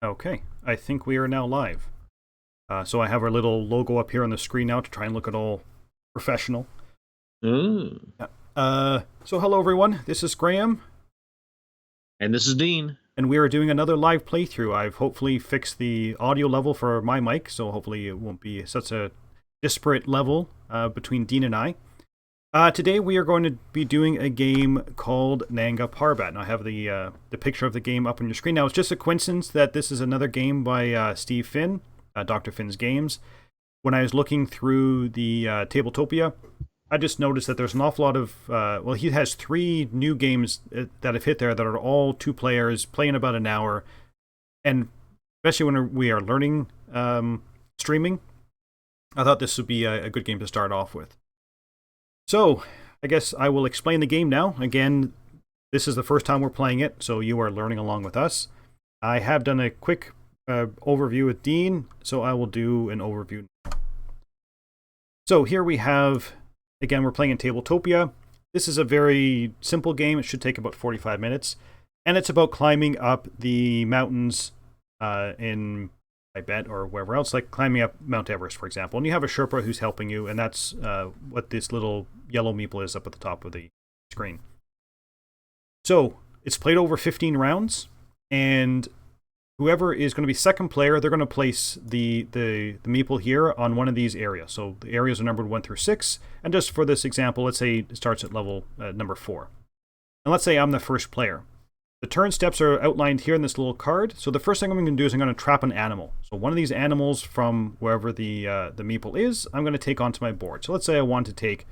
Okay, I think we are now live. So I have our little logo up here on the screen now to try and look at all professional. Mm. So hello everyone, this is Graeme, And this is Dean. and we are doing another live playthrough. I've hopefully fixed the audio level for my mic, so hopefully it won't be such a disparate level between Dean and I. Today we are going to be doing a game called Nanga Parbat. Now I have the picture of the game up on your screen. Now it's just a coincidence that this is another game by Steve Finn, Dr. Finn's Games. When I was looking through the Tabletopia, I just noticed that there's an awful lot of, well, he has 3 new games that have hit there that are all 2 players, playing about an hour, and especially when we are learning streaming, I thought this would be a good game to start off with. So, I guess I will explain the game now. Again, this is the first time we're playing it, so you are learning along with us. I have done a quick overview with Dean, so I will do an overview now. So here we have, again, we're playing in Tabletopia. This is a very simple game. It should take about 45 minutes. And it's about climbing up the mountains in Tibet or wherever else, like climbing up Mount Everest, for example. And you have a Sherpa who's helping you, and that's what this little yellow meeple is up at the top of the screen. So it's played over 15 rounds, and whoever is going to be second player, they're going to place the meeple here on one of these areas. So the areas are numbered 1 through 6, and just for this example, let's say it starts at level number 4. And let's say I'm the first player. The turn steps are outlined here in this little card. So the first thing I'm going to do is I'm going to trap an animal. So one of these animals from wherever the meeple is, I'm going to take onto my board. So let's say I want to take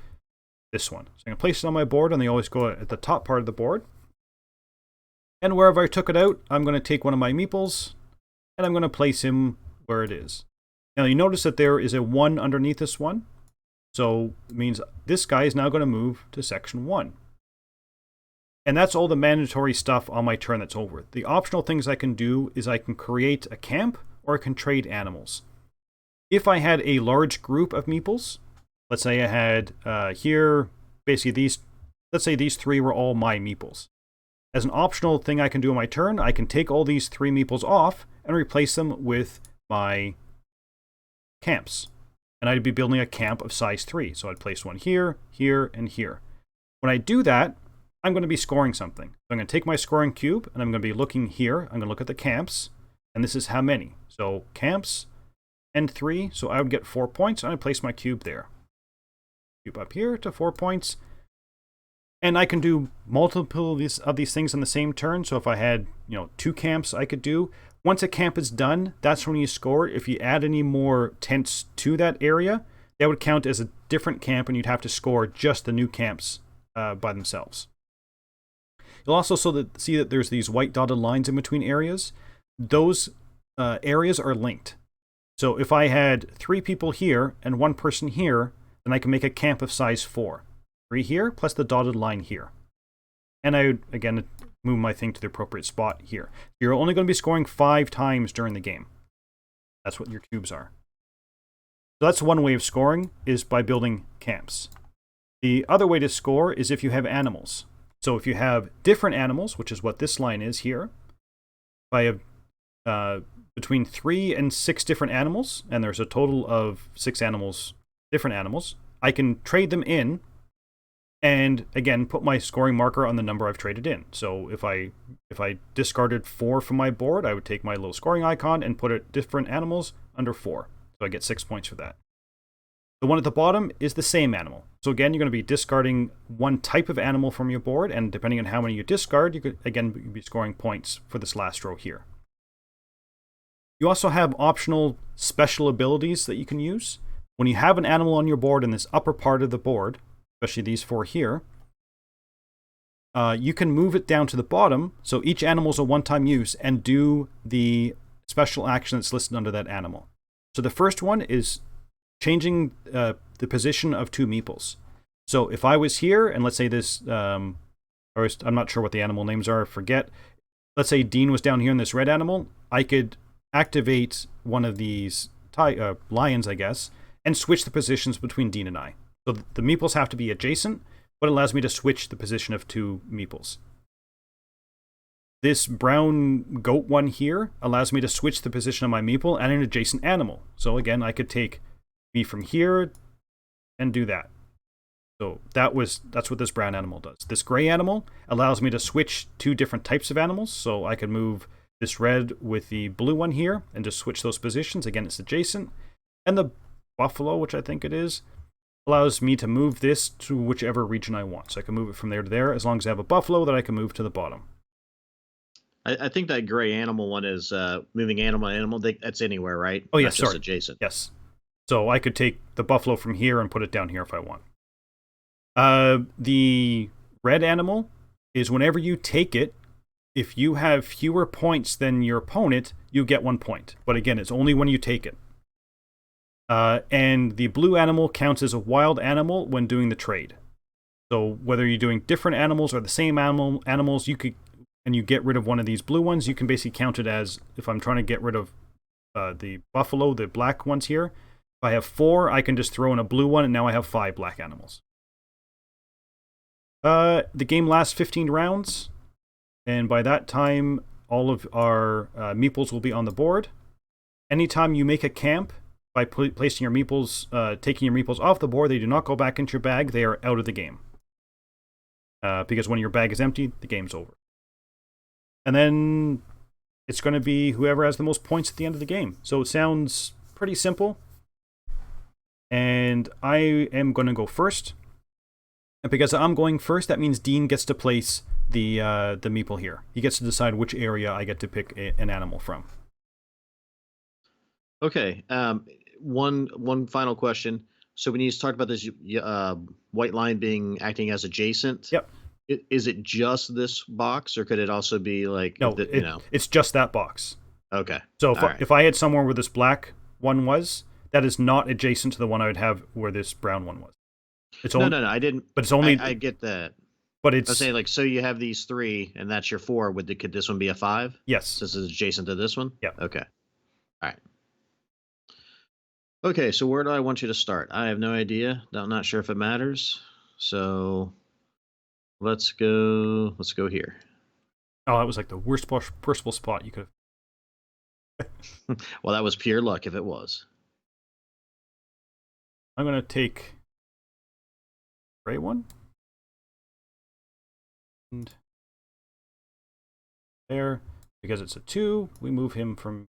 this one. So I'm going to place it on my board, and they always go at the top part of the board. And wherever I took it out, I'm going to take one of my meeples, and I'm going to place him where it is. Now you notice that there is a 1 underneath this one. So it means this guy is now going to move to section 1. And that's all the mandatory stuff on my turn that's over. The optional things I can do is I can create a camp, or I can trade animals. If I had a large group of meeples, let's say I had here, basically these, let's say these 3 were all my meeples. As an optional thing I can do on my turn, I can take all these 3 meeples off and replace them with my camps. And I'd be building a camp of size 3. So I'd place one here, here, and here. When I do that, I'm going to be scoring something. So I'm going to take my scoring cube, and I'm going to be looking here. I'm going to look at the camps, and this is how many. So camps and 3, so I would get 4 points, and I place my cube there. Cube up here to 4 points. And I can do multiple of these things on the same turn. So if I had, 2 camps I could do. Once a camp is done, that's when you score. If you add any more tents to that area, that would count as a different camp, and you'd have to score just the new camps by themselves. You'll also see that there's these white dotted lines in between areas. Those areas are linked. So if I had 3 people here and 1 person here, then I can make a camp of size 4. 3 here, plus the dotted line here. And I would, again, move my thing to the appropriate spot here. You're only going to be scoring 5 times during the game. That's what your cubes are. So that's one way of scoring, is by building camps. The other way to score is if you have animals. So if you have different animals, which is what this line is here, if I have between 3 and 6 different animals, and there's a total of 6 animals, different animals, I can trade them in, and again put my scoring marker on the number I've traded in. So if I discarded 4 from my board, I would take my little scoring icon and put it different animals under 4. So I get 6 points for that. The one at the bottom is the same animal. So again, you're going to be discarding one type of animal from your board, and depending on how many you discard, you could again be scoring points for this last row here. You also have optional special abilities that you can use. When you have an animal on your board in this upper part of the board, especially these 4 here, you can move it down to the bottom, so each animal is a one-time use, and do the special action that's listed under that animal. So the first one is changing the position of 2 meeples. So if I was here, and let's say this, I'm not sure what the animal names are, I forget. Let's say Dean was down here in this red animal, I could activate one of these lions, I guess, and switch the positions between Dean and I. So the meeples have to be adjacent, but it allows me to switch the position of 2 meeples. this brown goat one here allows me to switch the position of my meeple and an adjacent animal. So again, I could take me from here and do that. So that's what this brown animal does. This gray animal allows me to switch 2 different types of animals. So I could move this red with the blue one here and just switch those positions. Again, it's adjacent. And the buffalo, which I think it is, allows me to move this to whichever region I want. So I can move it from there to there as long as I have a buffalo that I can move to the bottom. I think that gray animal one is moving animal. That's anywhere, right? Oh, Not yes, just sorry. adjacent. Yes. So I could take the buffalo from here and put it down here if I want. The red animal is whenever you take it, if you have fewer points than your opponent, you get 1 point. But again, it's only when you take it. And the blue animal counts as a wild animal when doing the trade. So whether you're doing different animals or the same animals, you get rid of one of these blue ones, you can basically count it as, if I'm trying to get rid of the buffalo, the black ones here, if I have 4, I can just throw in a blue one, and now I have 5 black animals. The game lasts 15 rounds, and by that time, all of our meeples will be on the board. Anytime you make a camp, by placing your meeples, taking your meeples off the board, they do not go back into your bag, they are out of the game. Because when your bag is empty, the game's over. And then it's going to be whoever has the most points at the end of the game. So it sounds pretty simple. And I am going to go first. And because I'm going first, that means Dean gets to place the meeple here. He gets to decide which area I get to pick an animal from. Okay. One final question. So when you talked about this white line acting as adjacent, yep. Is it just this box, or could it also be like, no? It's just that box. Okay. So if I had somewhere where this black one was, that is not adjacent to the one I would have where this brown one was. No, I didn't. But it's only. I get that. But it's. I was saying, like, so you have these 3, and that's your 4. Could this one be a 5? Yes. So this is adjacent to this one? Yeah. Okay. All right. Okay, so where do I want you to start? I have no idea. I'm not sure if it matters. So let's go here. Oh, that was like the worst possible spot you could have. Well, that was pure luck if it was. I'm going to take gray one. And there. Because it's a 2, we move him from...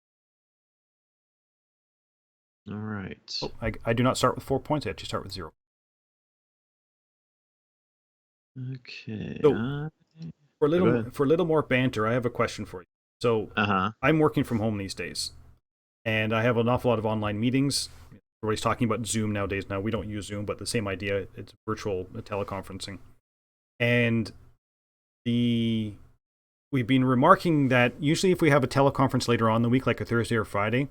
All right. Oh, I do not start with 4 points. I actually start with 0. Okay. So, for a little more banter, I have a question for you. So, I'm working from home these days, and I have an awful lot of online meetings. Everybody's talking about Zoom nowadays. Now, we don't use Zoom, but the same idea. It's virtual teleconferencing. And we've been remarking that usually if we have a teleconference later on in the week, like a Thursday or Friday,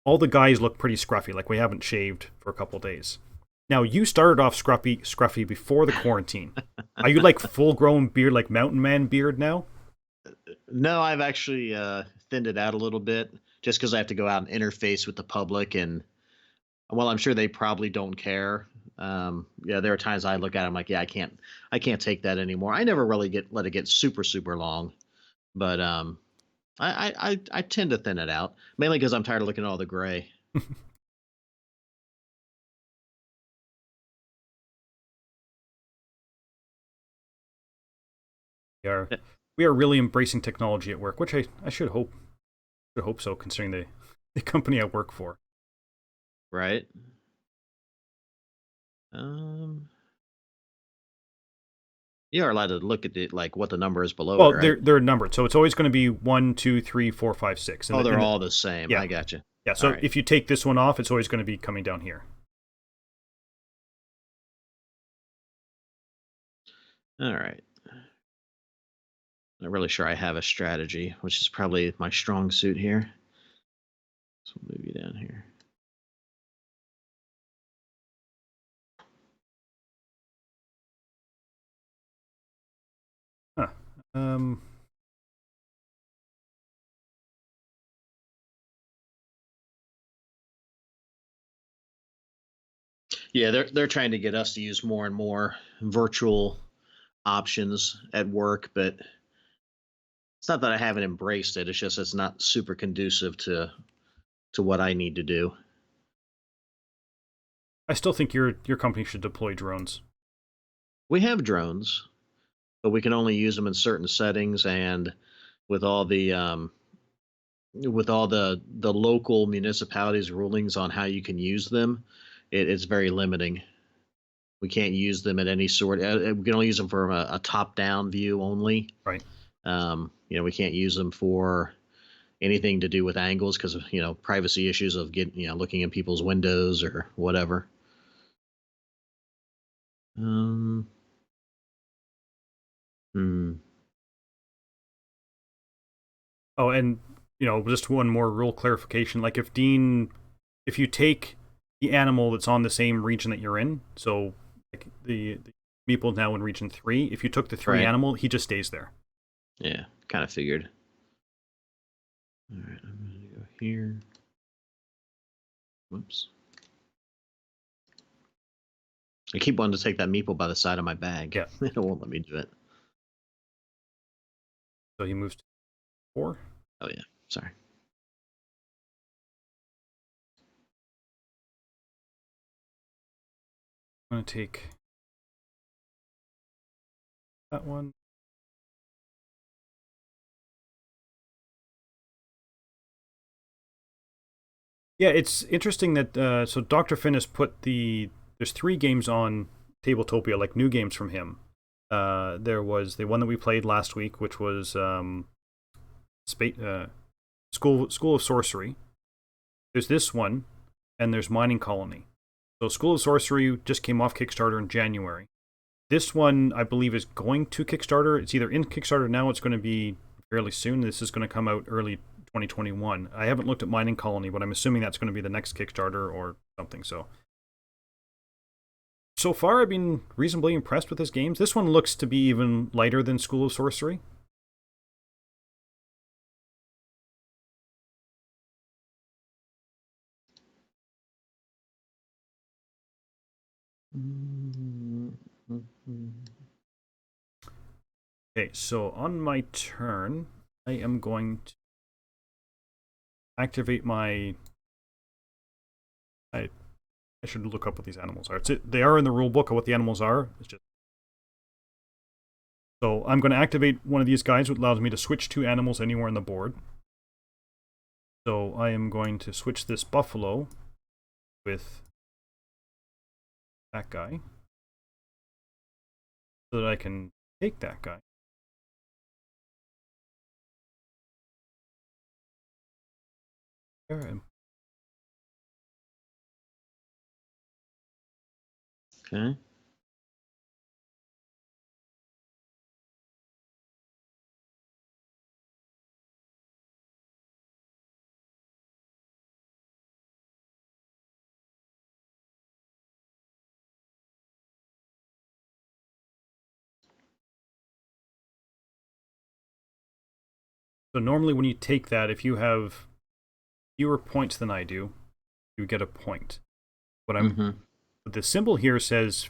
all the guys look pretty scruffy, like we haven't shaved for a couple days. Now, you started off scruffy before the quarantine. Are you like full-grown beard, like mountain man beard now? No, I've actually thinned it out a little bit, just because I have to go out and interface with the public, and well, I'm sure they probably don't care. Yeah, there are times I look at it, I'm like, yeah, I can't take that anymore. I never really let it get super, super long, but I tend to thin it out, mainly because I'm tired of looking at all the gray. We are really embracing technology at work, which I should hope so, considering the company I work for. Right. You are allowed to look at it, like what the number is below. Well, it, right? they're numbered, so it's always going to be 1, 2, 3, 4, 5, 6. And they're all the same. Yeah. I got you. Yeah. So if you take this one off, it's always going to be coming down here. All right. Not really sure I have a strategy, which is probably my strong suit here. So we'll move you down here. Huh. Yeah, they're trying to get us to use more and more virtual options at work, but It's not that I haven't embraced it. It's just it's not super conducive to what I need to do. I still think your company should deploy drones. We have drones, but we can only use them in certain settings, and with all the with all the local municipalities rulings on how you can use them, it's very limiting. We can't use them at any sort. We can only use them from a top-down view only. Right. We can't use them for anything to do with angles because of privacy issues of looking in people's windows or whatever. Um, hmm. Oh, and just one more rule clarification. Like if you take the animal that's on the same region that you're in, so like the meeple now in region 3, if you took the 3 Right. animal, he just stays there. Yeah, kind of figured. All right, I'm gonna go here. Whoops. I keep wanting to take that meeple by the side of my bag. Yeah. It won't let me do it. So he moves to 4. Oh yeah, sorry. I'm going to take that one. Yeah, it's interesting that so Dr. Finn has put there's 3 games on Tabletopia, like new games from him. There was the one that we played last week, which was School of Sorcery. There's this one, and there's Mining Colony. So School of Sorcery just came off Kickstarter in January. This one, I believe, is going to Kickstarter. It's either in Kickstarter now, it's going to be fairly soon. This is going to come out early 2021. I haven't looked at Mining Colony, but I'm assuming that's going to be the next Kickstarter or something. So far, I've been reasonably impressed with his games. This one looks to be even lighter than School of Sorcery. Okay, so on my turn, I am going to activate my... I should look up what these animals are. They are in the rule book of what the animals are. It's just... So I'm going to activate one of these guys, which allows me to switch 2 animals anywhere on the board. So I am going to switch this buffalo with that guy so that I can take that guy. There. Okay. So normally when you take that, if you have fewer points than I do, you get a point. But the symbol here says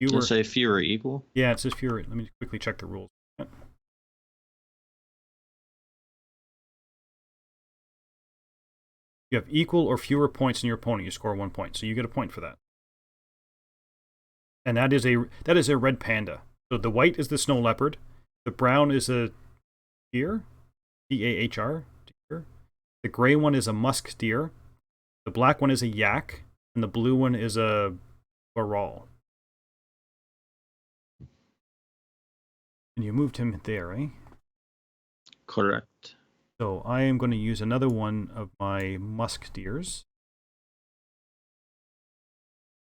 fewer. Does it say fewer equal? Yeah, it says fewer. Let me quickly check the rules. You have equal or fewer points than your opponent, you score 1 point. So you get a point for that. And that is a red panda. So the white is the snow leopard. The brown is a deer, D-A-H-R, deer. The gray one is a musk deer. The black one is a yak, and the blue one is a varroa. And you moved him there, eh? Correct. So I am going to use another one of my musk deers.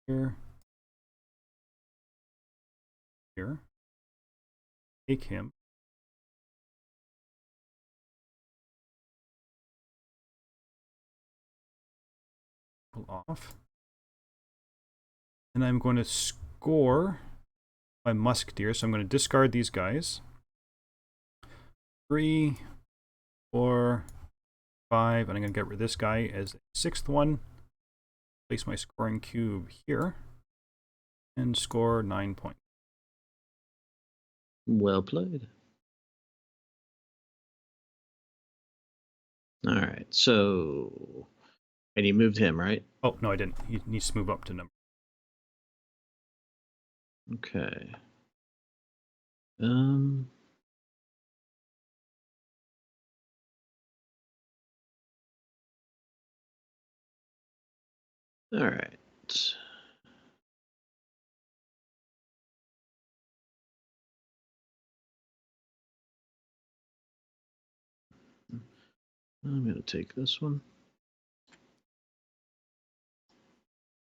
Here. Here. Take him. Pull off. And I'm going to score my musk deer. So I'm going to discard these guys. 3, 4, 5, and I'm going to get rid of this guy as a 6th one. Place my scoring cube here. And score 9 points. Well played. All right. So, and you moved him, right? Oh, no, I didn't. He needs to move up to number. Okay. Um. All right. I'm going to take this one.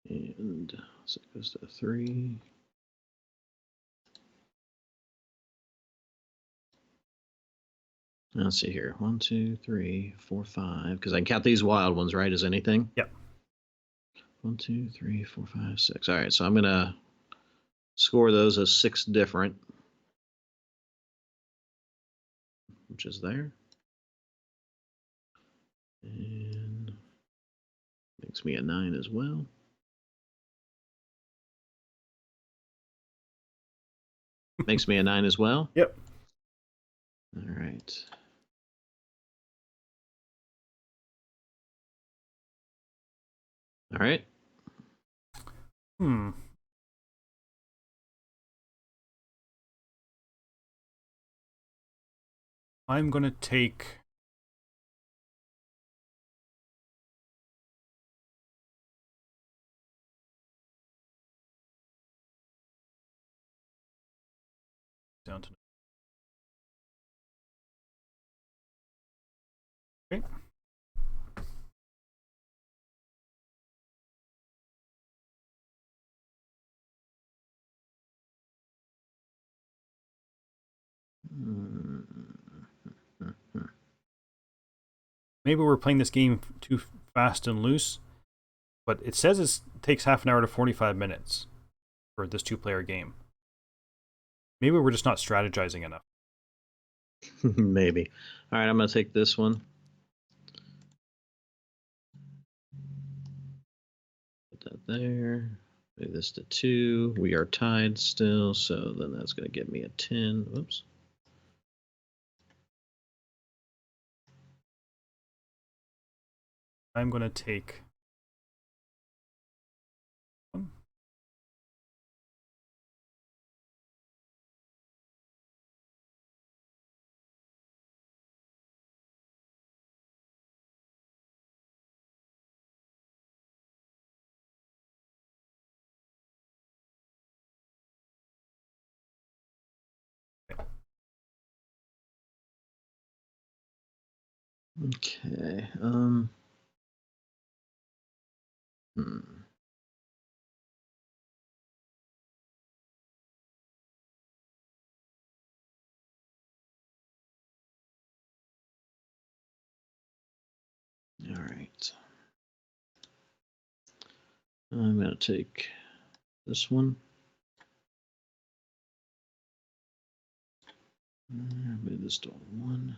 And so it goes to 3. Let's see here. 1, 2, 3, 4, 5. Because I can count these wild ones, right? As anything? Yep. 1, 2, 3, 4, 5, 6. All right. So I'm going to score those as 6 different, which is there. And makes me a 9 as well. Makes me a 9 as well. Yep. All right. All right. Hmm. I'm going to take... down to... Okay. Maybe we're playing this game too fast and loose, but it says it takes half an hour to 45 minutes for this 2-player game. Maybe we're just not strategizing enough. Maybe. All right. I'm going to take this one. Put that there. Move this to 2. We are tied still, so then that's going to give me a 10. Whoops. I'm going to take... one. Okay. All right. I'm going to take this one. Move this to 1.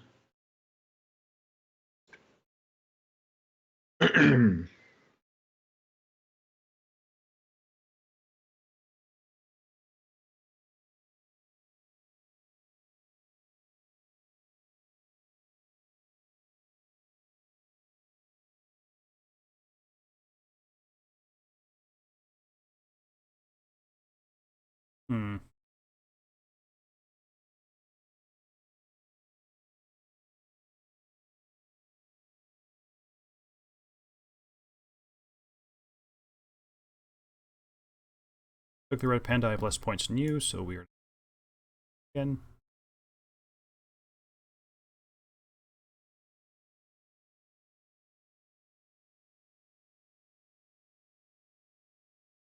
Hmm. Took the red panda, I have less points than you, so we are... Again.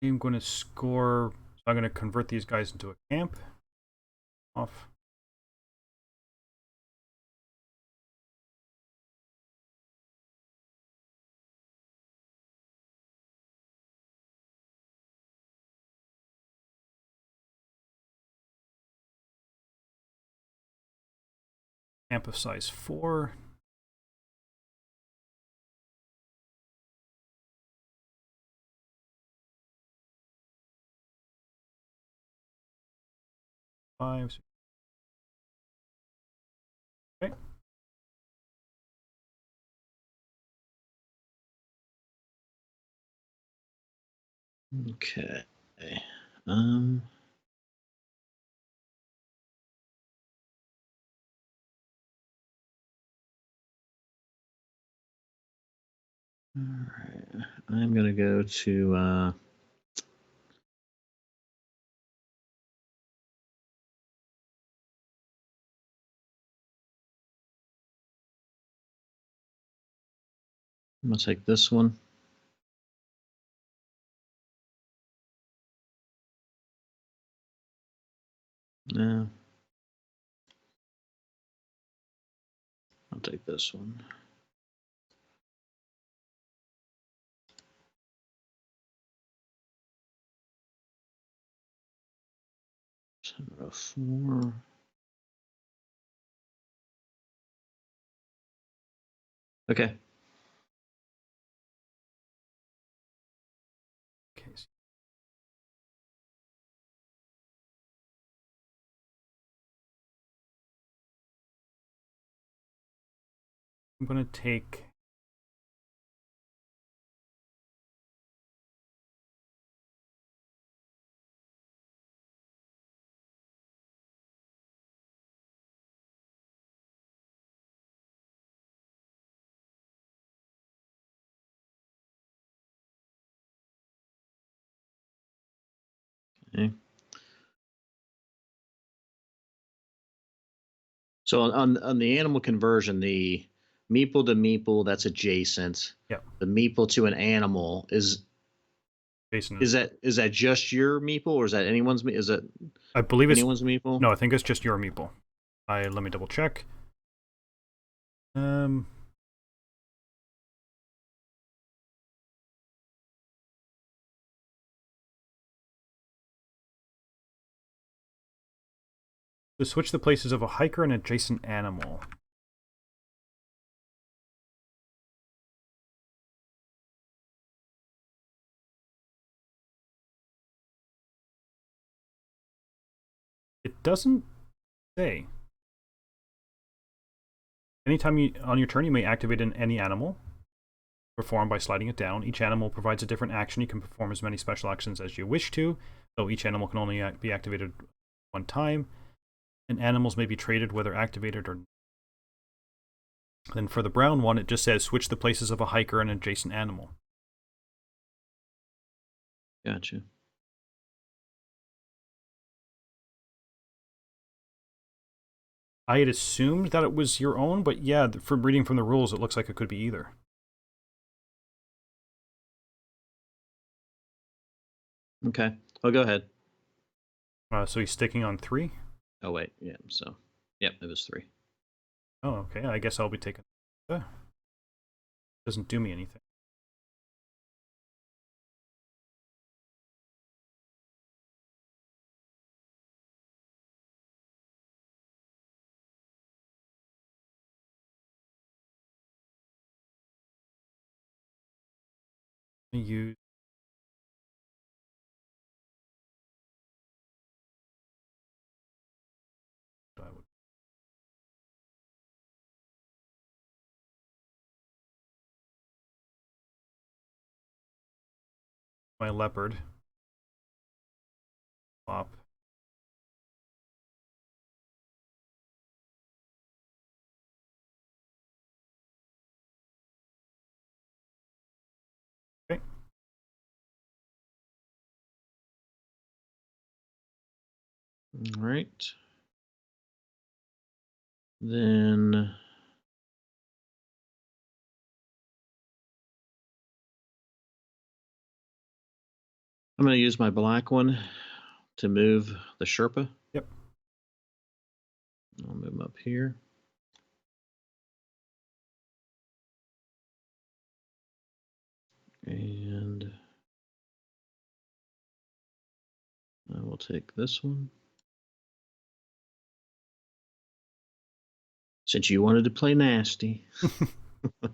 I'm going to score... So I'm going to convert these guys into a camp. Off. Camp of size 4. Five. Okay. Okay. Um. All right. I'm gonna go to. I'm gonna take this one. No. I'll take this one. So 4. Okay. Okay. I'm going to take... Okay. So on the animal conversion, the meeple to meeple, that's adjacent. Yeah. The meeple to an animal Jason. is that just your meeple, or is that anyone's? Is it I believe it's... anyone's meeple? No, I think it's just your meeple. Let me double check. To switch the places of a hiker and adjacent animal. It doesn't say. Anytime on your turn, you may activate any animal. Perform by sliding it down. Each animal provides a different action. You can perform as many special actions as you wish to, though each animal can only be activated one time. And animals may be traded whether activated or not. Then for the brown one, it just says switch the places of a hiker and an adjacent animal. Gotcha. I had assumed that it was your own, but yeah, from reading from the rules, it looks like it could be either. Okay. Oh, go ahead. So he's sticking on 3? Oh, wait. Yeah. So, yep, it was 3. Oh, okay. I guess I'll be taking... Doesn't do me anything. Use my leopard. Flop. Okay. All right. Then I'm going to use my black one to move the Sherpa. Yep. I'll move him up here. And I will take this one. Since you wanted to play nasty. All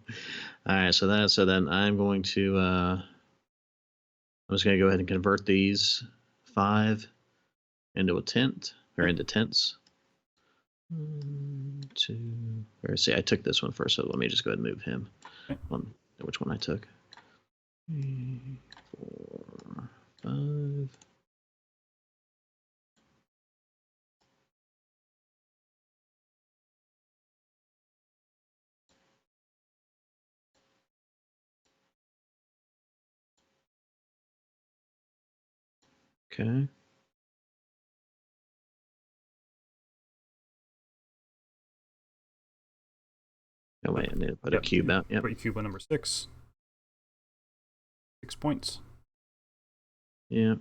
right, so then I'm going to I'm just going to go ahead and convert these 5 into a tent, or into tents. 1, 2, or see, I took this one first, so let me just go ahead and move him. Okay. On which one I took. 3, 4, 5. Okay. Oh wait, I need to put a cube out. Yep. Put your cube on number 6. 6 points. Yeah.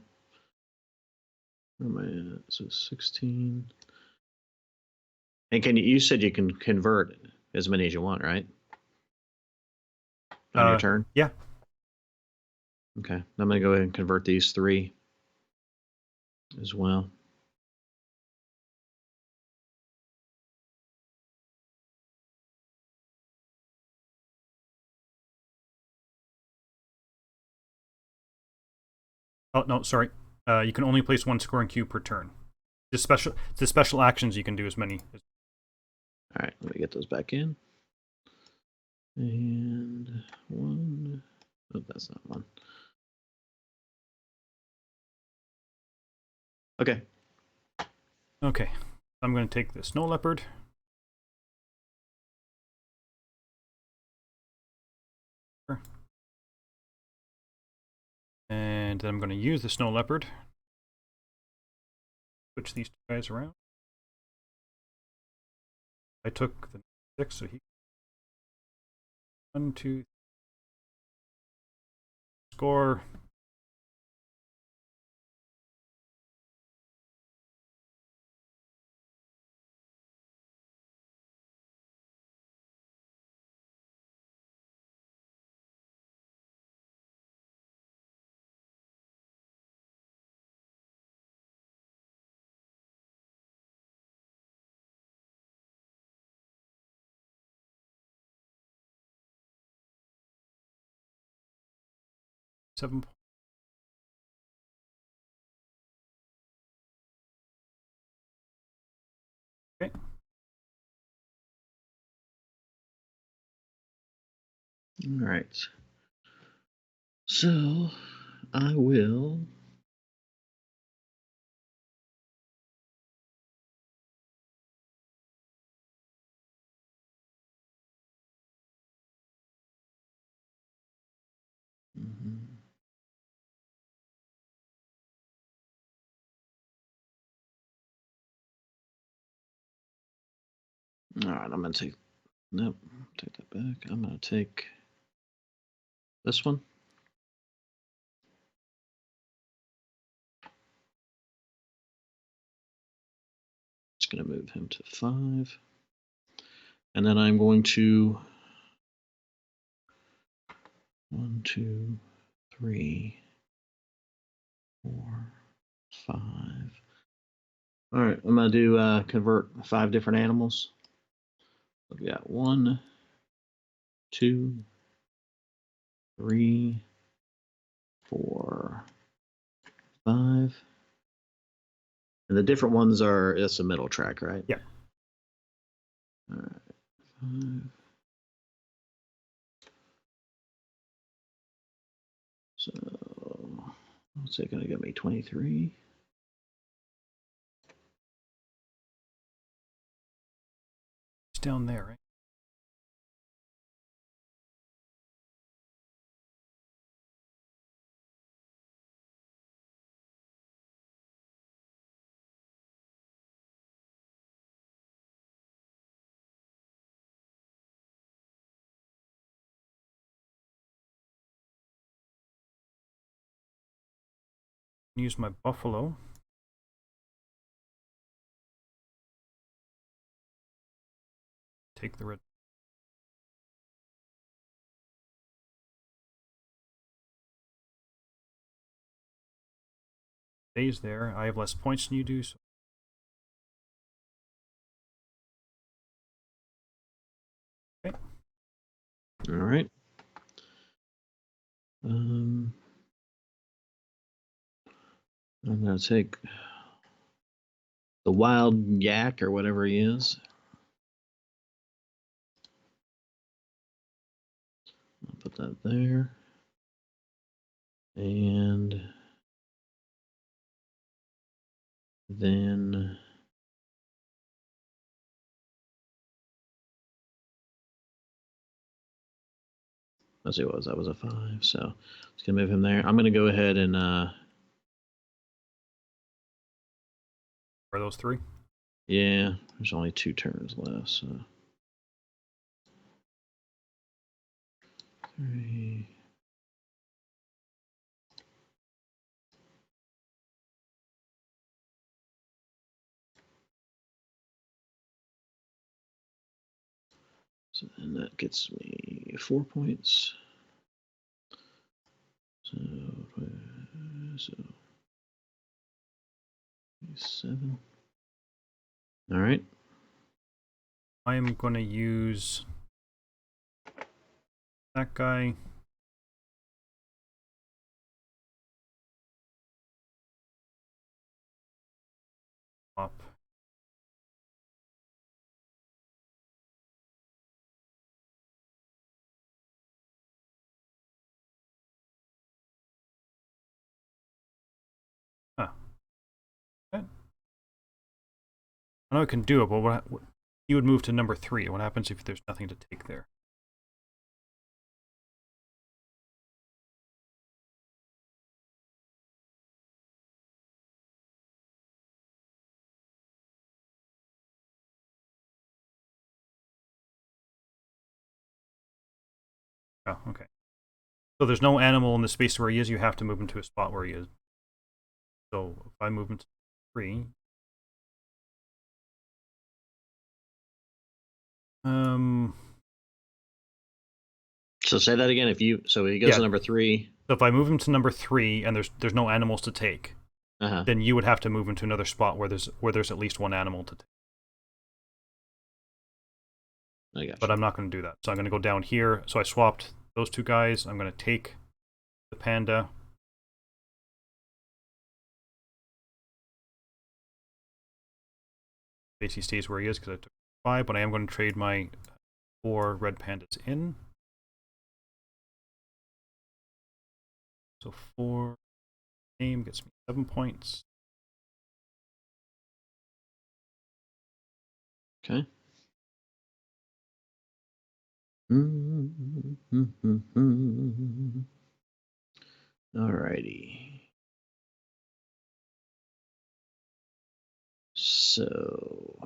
Where am I at? So 16. And you said you can convert as many as you want, right? On your turn? Yeah. Okay. I'm going to go ahead and convert these 3 as well. Oh, no, sorry. You can only place 1 scoring cube per turn. The special actions you can do as many. All right, let me get those back in. And 1. Oh, that's not 1. Okay. Okay. I'm going to take the snow leopard. And then I'm going to use the snow leopard. Switch these 2 guys around. I took the 6, so he 1, 2, score. Seven. Okay. All right. So I will. All right, I'm going to take. Nope, take that back. I'm going to take this one. Just going to move him to 5. And then I'm going to 1, 2, 3, 4, 5. All right, I'm going to do convert 5 different animals. We got 1, 2, 3, 4, 5. And the different ones are, it's a middle track, right? Yeah. All right. 5. So, what's it going to get me? 23. It's down there, right? Use my buffalo. Take the red. Stays there. I have less points than you do, so. Okay. All right. I'm going to take the wild yak or whatever he is. I'll put that there. And Then let's see, what was that? Was a 5. So it's gonna move him there. I'm gonna go ahead and Are those 3? yeah, there's only 2 turns left, so 3. So then that gets me 4 points. So 7. All right. I am going to use that guy. Up. Huh. Okay. I know I can do it, but what he would move to number 3. What happens if there's nothing to take there? Oh, okay. So there's no animal in the space where he is. You have to move him to a spot where he is. So if I move him to 3, So say that again. So he goes to number 3. So if I move him to number 3 and there's no animals to take, then you would have to move him to another spot where there's at least one animal to take. I got but you. I'm not going to do that. So I'm going to go down here. So I swapped those 2 guys. I'm going to take the panda. Basically stays where he is because I took 5, but I am going to trade my 4 red pandas in. So 4 game gets me 7 points. Okay. Alrighty. So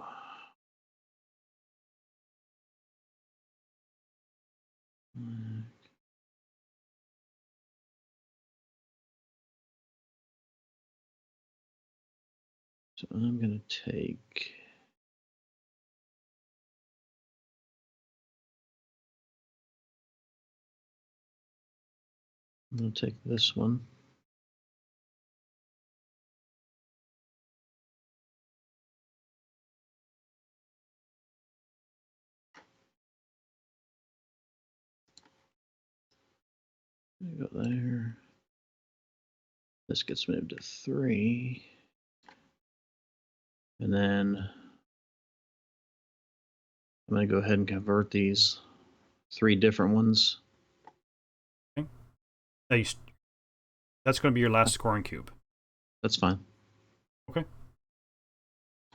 I'm going to take this one. Go there. This gets moved to 3. And then I'm going to go ahead and convert these 3 different ones. Okay. Now that's going to be your last scoring cube. That's fine. Okay.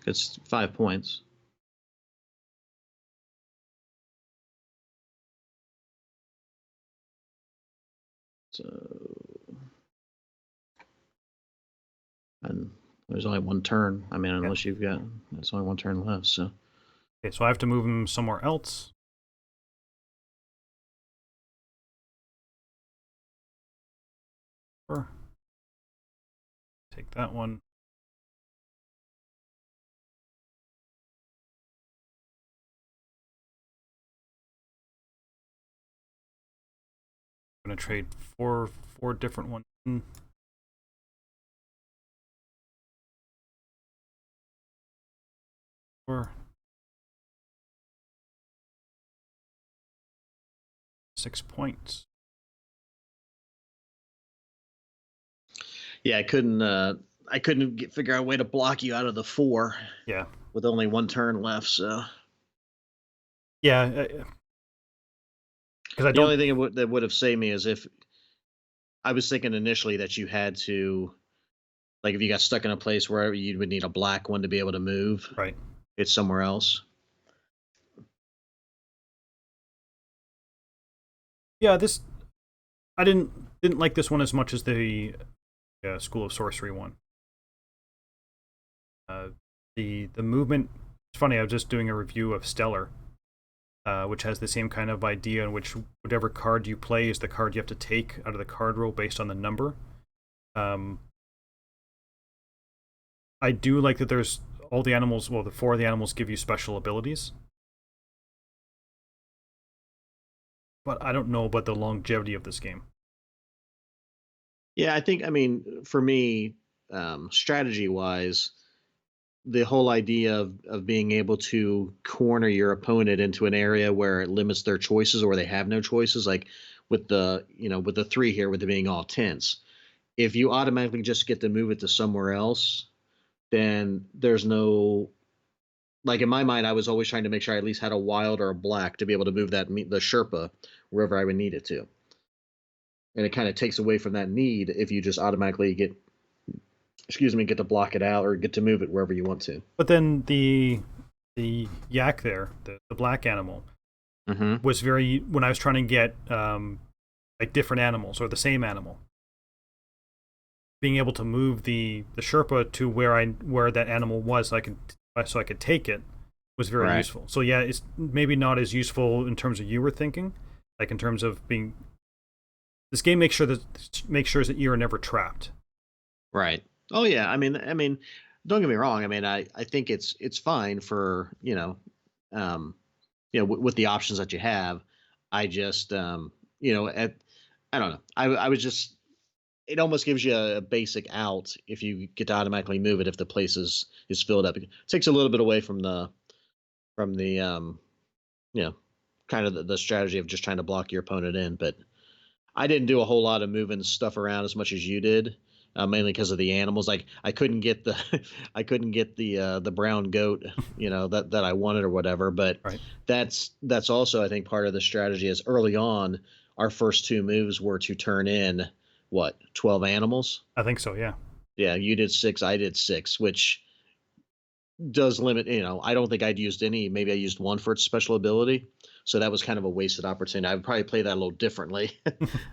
It's 5 points. So, and there's only 1 turn. I mean, unless you've got, there's only 1 turn left. So, okay, so I have to move him somewhere else. Take that one. I'm going to trade four different ones. 6 points. yeah, I couldn't figure out a way to block you out of the 4. Yeah. With only 1 turn left. So, yeah, because the only thing that would have saved me is if I was thinking initially that you had to Like if you got stuck in a place where you would need a black one to be able to move, Right. it's somewhere else. Yeah, this I didn't like this one as much as the School of Sorcery one. Uh, the movement. It's funny. I was just doing a review of Stellar, which has the same kind of idea in which whatever card you play is the card you have to take out of the card roll based on the number. Um, I do like that there's all the animals. Well, the four of the animals give you special abilities, but I don't know about the longevity of this game. Yeah, I think. I mean, for me, strategy wise, the whole idea of being able to corner your opponent into an area where it limits their choices or they have no choices, like with the with the three here, with it being all tents. If you automatically just get to move it to somewhere else, then there's no, like in my mind, I was always trying to make sure I at least had a wild or a black to be able to move the Sherpa wherever I would need it to. And it kind of takes away from that need if you just automatically get to block it out or get to move it wherever you want to. But then the yak there, the black animal, Mm-hmm. was very when I was trying to get like different animals or the same animal. Being able to move the Sherpa to where that animal was, so I could take it, was very Right. useful. So yeah, it's maybe not as useful in terms of you were thinking, like in terms of being. This game makes sure that you are never trapped. Right. Oh yeah. I mean, don't get me wrong. I mean, I think it's fine for with the options that you have. I just at I don't know. I was just, it almost gives you a basic out if you get to automatically move it if the place is filled up. It takes a little bit away from the you know kind of the strategy of just trying to block your opponent in. But I didn't do a whole lot of moving stuff around as much as you did, mainly because of the animals. Like I couldn't get the I couldn't get the brown goat, that I wanted or whatever. But Right. that's also, I think, part of the strategy. Is early on, our first two moves were to turn in what, 12 animals. I think so. Yeah. Yeah, you did six, I did six, which does limit. I don't think I'd used any. Maybe I used one for its special ability. So that was kind of a wasted opportunity. I would probably play that a little differently.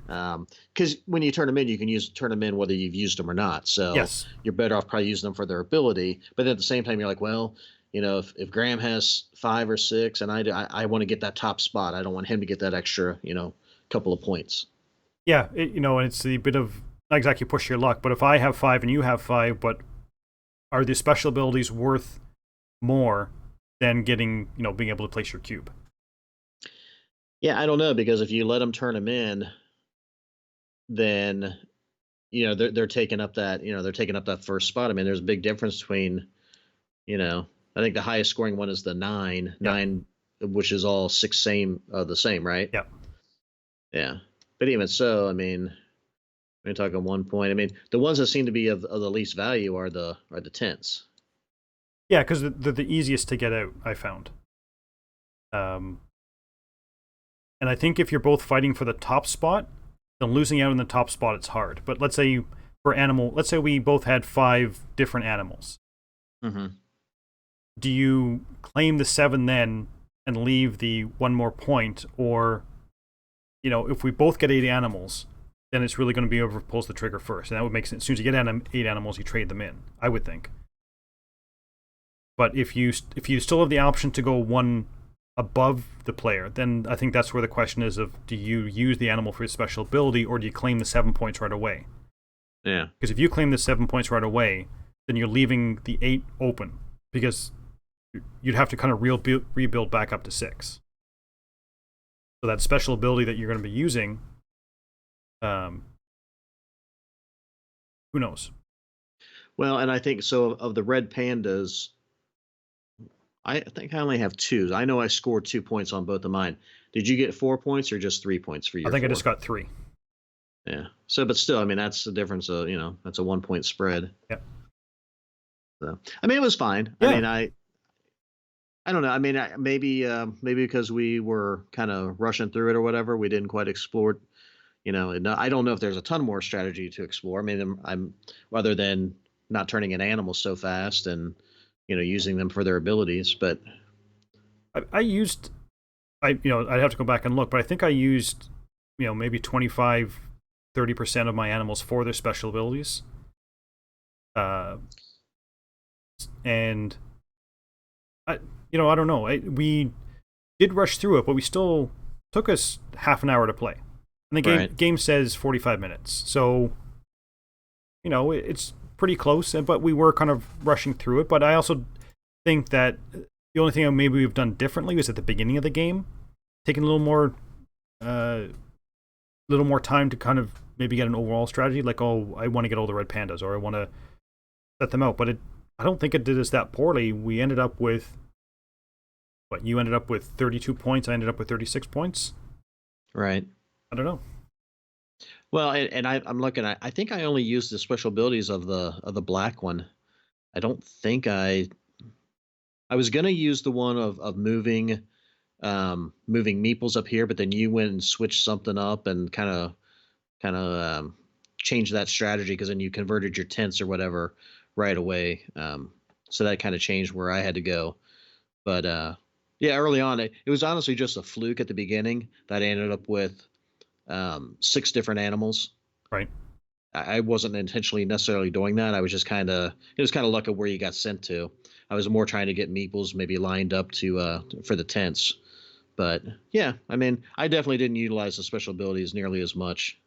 Because when you turn them in, you can turn them in whether you've used them or not. So Yes. you're better off probably using them for their ability. But then at the same time, you're like, well, if Graeme has five or six, and I want to get that top spot, I don't want him to get that extra, couple of points. Yeah. And it's the bit of not exactly push your luck, but if I have five and you have five, but are the special abilities worth more than getting being able to place your cube? Yeah, I don't know, because if you let them turn them in, then they're taking up that first spot. I mean, there's a big difference between, I think the highest scoring one is the Yeah. nine, which is all six the same, right? Yeah. Yeah, but even so, I mean, we're talking 1 point. I mean, the ones that seem to be of the least value are the tents. Yeah, because they're the easiest to get out, I found. Um, and I think if you're both fighting for the top spot, then losing out in the top spot, it's hard. But let's say let's say we both had five different animals. Mm-hmm. Do you claim the seven then and leave the one more point, or if we both get 8 animals, then it's really going to be over pulls the trigger first, and that would make sense. As soon as you get 8 animals, you trade them in. I would think. But if you still have the option to go one above the player, then I think that's where the question is of, do you use the animal for its special ability, or do you claim the 7 points right away? Yeah. Because if you claim the 7 points right away, then you're leaving the 8 open, because you'd have to kind of rebuild back up to 6. So that special ability that you're going to be using, who knows? Well, and I think so of the red pandas, I think I only have two. I know I scored 2 points on both of mine. Did you get 4 points or just 3 points for your I think four? I just got 3. Yeah. So, but still, I mean, that's the difference. That's a 1 point spread. Yeah. So, I mean, it was fine. Yeah. I mean, I don't know. I mean, maybe because we were kind of rushing through it or whatever, we didn't quite explore and I don't know if there's a ton more strategy to explore. I mean, I'm other than not turning in animals so fast and using them for their abilities. But I used, I'd have to go back and look, but I think I used, maybe 25-30% of my animals for their special abilities. And I don't know. We did rush through it, but we still took us half an hour to play. And the game says 45 minutes. So, it's pretty close, but we were kind of rushing through it. But I also think that the only thing maybe we've done differently was at the beginning of the game, taking a little more time to kind of maybe get an overall strategy, like, oh, I want to get all the red pandas, or I want to set them out. But I don't think it did us that poorly. We ended up with, you ended up with 32 points, I ended up with 36 points. Right. I don't know. Well, and I'm looking. I think I only used the special abilities of the black one. I don't think I was gonna use the one of moving meeples up here, but then you went and switched something up and kind of changed that strategy, because then you converted your tents or whatever right away. So that kind of changed where I had to go. But yeah, early on, it was honestly just a fluke at the beginning that I ended up with 6 different animals. Right. I wasn't intentionally necessarily doing that. I was just it was kind of luck of where you got sent to. I was more trying to get meeples maybe lined up for the tents. But yeah, I mean, I definitely didn't utilize the special abilities nearly as much.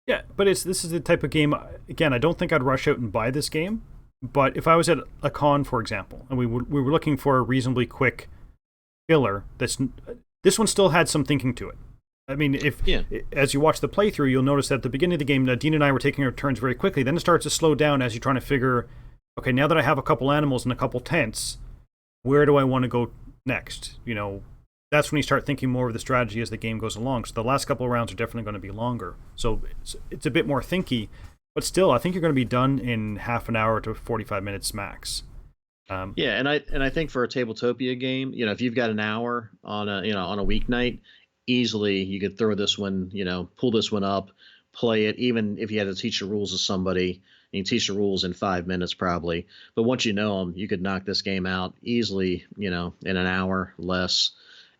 Yeah, but this is the type of game, again, I don't think I'd rush out and buy this game. But if I was at a con, for example, and we were looking for a reasonably quick filler, this one still had some thinking to it. I mean, as you watch the playthrough, you'll notice that at the beginning of the game, Dean and I were taking our turns very quickly. Then it starts to slow down as you're trying to figure, okay, now that I have a couple animals and a couple tents, where do I want to go next? That's when you start thinking more of the strategy as the game goes along. So the last couple of rounds are definitely going to be longer. So it's a bit more thinky, but still, I think you're going to be done in half an hour to 45 minutes max. Yeah, and I think for a Tabletopia game, if you've got an hour on a weeknight, easily you could throw this one, pull this one up, play it. Even if you had to teach the rules to somebody, you can teach the rules in 5 minutes probably. But once you know them, you could knock this game out easily, in an hour less.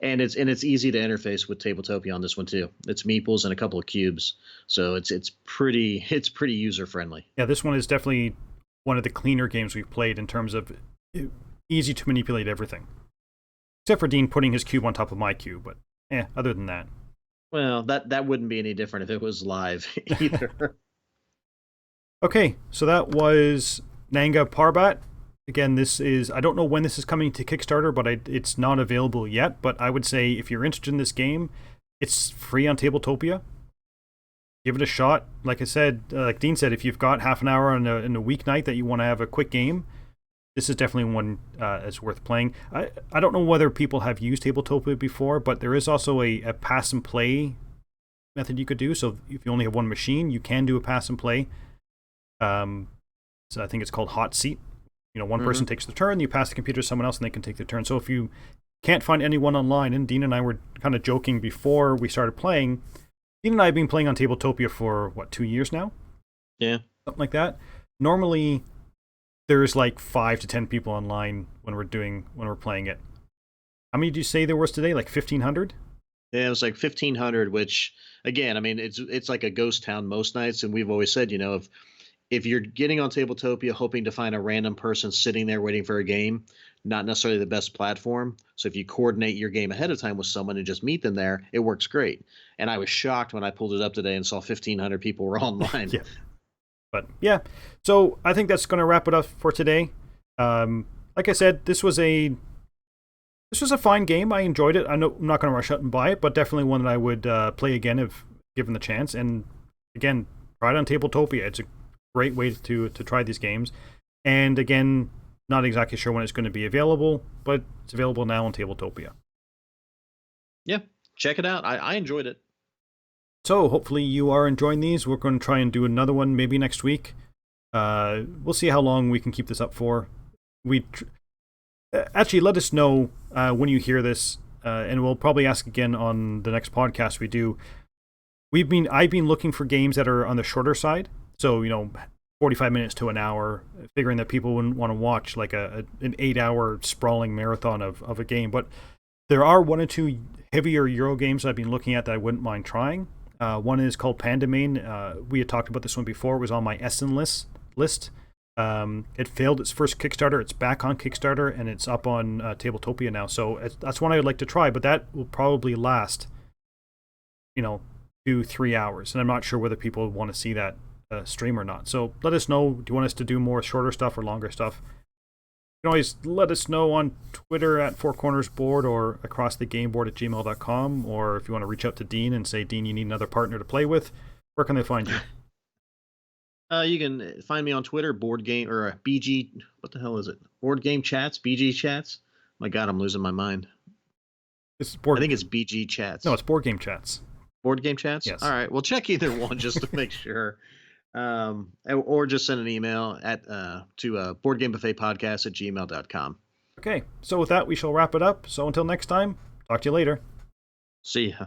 And it's easy to interface with Tabletopia on this one too. It's meeples and a couple of cubes, so it's pretty user friendly. Yeah, this one is definitely one of the cleaner games we've played in terms of easy to manipulate everything, except for Dean putting his cube on top of my cube. But other than that, well, that wouldn't be any different if it was live either. Okay, so that was Nanga Parbat. Again, I don't know when this is coming to Kickstarter, but it's not available yet. But I would say if you're interested in this game, it's free on Tabletopia. Give it a shot. Like I said, like Dean said, if you've got half an hour in a weeknight that you want to have a quick game, this is definitely one that's worth playing. I don't know whether people have used Tabletopia before, but there is also a pass and play method you could do. So if you only have one machine, you can do a pass and play. So I think it's called Hot Seat. One person takes the turn, you pass the computer to someone else, and they can take the turn. So if you can't find anyone online, and Dean and I were kind of joking before we started playing, Dean and I have been playing on Tabletopia for, 2 years now? Yeah. Something like that. Normally, there's like 5 to 10 people online when we're playing it. How many did you say there was today? Like 1,500? Yeah, it was like 1,500, which, again, I mean, it's like a ghost town most nights, and we've always said, if you're getting on Tabletopia hoping to find a random person sitting there waiting for a game, not necessarily the best platform. So if you coordinate your game ahead of time with someone and just meet them there, it works great. And I was shocked when I pulled it up today and saw 1,500 people were online. Yeah. But yeah, so I think that's going to wrap it up for today. Like I said, this was a fine game. I enjoyed it. I know I'm not going to rush out and buy it, but definitely one that I would play again if given the chance. And again, try it on Tabletopia. It's a great way to try these games. And again, not exactly sure when it's going to be available, but it's available now on Tabletopia. Yeah, check it out. I enjoyed it. So hopefully you are enjoying these. We're going to try and do another one maybe next week. We'll see how long we can keep this up for. Actually, let us know when you hear this, and we'll probably ask again on the next podcast we do. I've been looking for games that are on the shorter side. So 45 minutes to an hour, figuring that people wouldn't want to watch like an 8-hour sprawling marathon of a game. But there are one or two heavier Euro games I've been looking at that I wouldn't mind trying. One is called Pandemane. We had talked about this one before. It was on my Essen list. It failed its first Kickstarter. It's back on Kickstarter, and it's up on Tabletopia now. So that's one I would like to try, but that will probably last, 2-3 hours. And I'm not sure whether people want to see that stream or not. So let us know. Do you want us to do more shorter stuff or longer stuff? You can always let us know on Twitter at Four Corners Board or across the game board at gmail.com. Or if you want to reach out to Dean and say, Dean, you need another partner to play with, where can they find you? You can find me on Twitter, Board Game or BG. What the hell is it? Board Game Chats, BG Chats. My God, I'm losing my mind. I think it's BG Chats. No, it's Board Game Chats. Board Game Chats. Yes. All right. Well, check either one just to make sure. Or just send an email to boardgamebuffetpodcast@gmail.com. Okay, so with that, we shall wrap it up. So until next time, talk to you later. See ya.